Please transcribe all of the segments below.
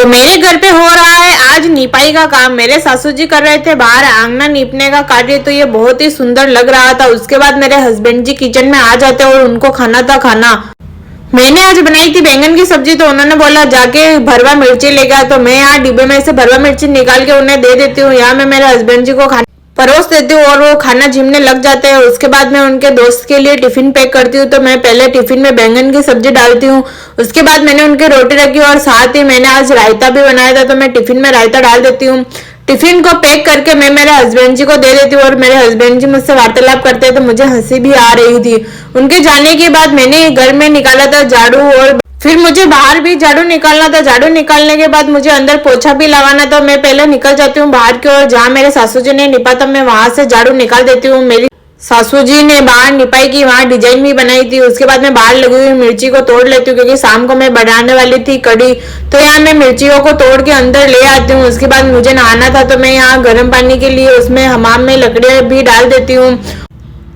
तो मेरे घर पे हो रहा है आज निपाई का काम। मेरे सासू जी कर रहे थे बाहर आंगना नीपने का कार्य, तो ये बहुत ही सुंदर लग रहा था। उसके बाद मेरे हस्बैंड जी किचन में आ जाते और उनको खाना था खाना। मैंने आज बनाई थी बैंगन की सब्जी, तो उन्होंने बोला जाके भरवा मिर्ची लेके आ। तो मैं यहाँ डिब्बे में से भरवा मिर्ची निकाल के उन्हें दे देती हूँ। यहाँ मैं मेरे हस्बैंड जी को खाना परोस देती हूँ और वो खाना झिमने लग जाते हैं। उसके बाद मैं उनके दोस्त के लिए टिफिन पैक करती हूँ। तो मैं पहले टिफिन में बैंगन की सब्जी डालती हूँ, उसके बाद मैंने उनके रोटी रखी और साथ ही मैंने आज रायता भी बनाया था, तो मैं टिफिन में रायता डाल देती हूँ। टिफिन को पैक करके मैं मेरे हस्बैंड जी को दे देती हूँ और मेरे हस्बैंड जी मुझसे वार्तालाप करते हैं, तो मुझे हंसी भी आ रही थी। उनके जाने के बाद मैंने घर में निकाला था झाड़ू और फिर मुझे बाहर भी झाड़ू निकालना था। झाड़ू निकालने के बाद मुझे अंदर पोछा भी लगाना था। मैं पहले निकल जाती हूँ बाहर की ओर, जहाँ मेरे सासू जी ने निपा था मैं वहां से झाड़ू निकाल देती हूँ। मेरी सासू जी ने बाहर निपाई की, वहां डिजाइन भी बनाई थी। उसके बाद मैं बाहर लगी हुई मिर्ची को तोड़ लेती हूँ, क्योंकि शाम को मैं बनाने वाली थी कड़ी। तो यहाँ मैं मिर्चियों को तोड़ के अंदर ले आती हूँ। उसके बाद मुझे नहाना था, तो मैं यहाँ गर्म पानी के लिए उसमें हमाम में लकड़ियां भी डाल देती हूँ।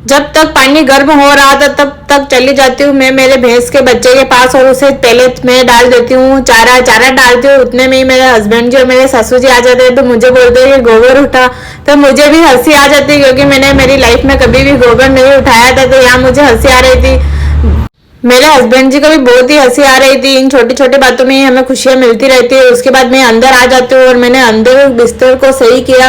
जब तक पानी गर्म हो रहा था तब तक चली जाती हूँ मैं मेरे भैंस के बच्चे के पास और उसे पहले मैं डाल देती हूँ चारा डालती हूँ। उतने में ही मेरे हस्बैंड जी और मेरे ससुर जी आ जाते हैं, तो मुझे बोलते हैं कि गोबर उठा। तो मुझे भी हंसी आ जाती है, क्योंकि मैंने मेरी लाइफ में कभी भी गोबर नहीं उठाया था। तो यहाँ मुझे हंसी आ रही थी, मेरे हस्बैंड जी को भी बहुत ही हंसी आ रही थी। इन छोटी छोटी बातों में ही हमें खुशियां मिलती रहती है। उसके बाद मैं अंदर आ जाती हूँ और मैंने अंदर बिस्तर को सही किया,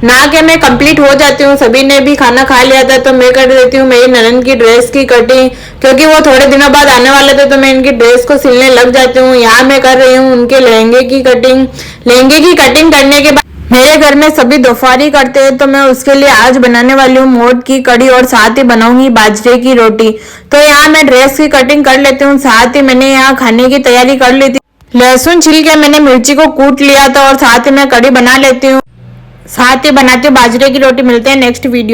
ना कि मैं कंप्लीट हो जाती हूँ। सभी ने भी खाना खा लिया था, तो मैं कर देती हूँ मेरी ननद की ड्रेस की कटिंग, क्योंकि वो थोड़े दिनों बाद आने वाले थे। तो मैं इनकी ड्रेस को सिलने लग जाती हूँ। यहाँ मैं कर रही हूँ उनके लहंगे की कटिंग। लहंगे की कटिंग करने के बाद मेरे घर में सभी दोपहरी करते हैं, तो मैं उसके लिए आज बनाने वाली हूँ मोट की कड़ी और साथ ही बनाऊंगी बाजरे की रोटी। तो यहाँ मैं ड्रेस की कटिंग कर लेती हूँ, साथ ही मैंने यहाँ खाने की तैयारी कर ली थी। लहसुन छिल के मैंने मिर्ची को कूट लिया था और साथ ही मैं कड़ी बना लेती हूँ, साथ ही बनाती हूँ बाजरे की रोटी। मिलते हैं नेक्स्ट वीडियो।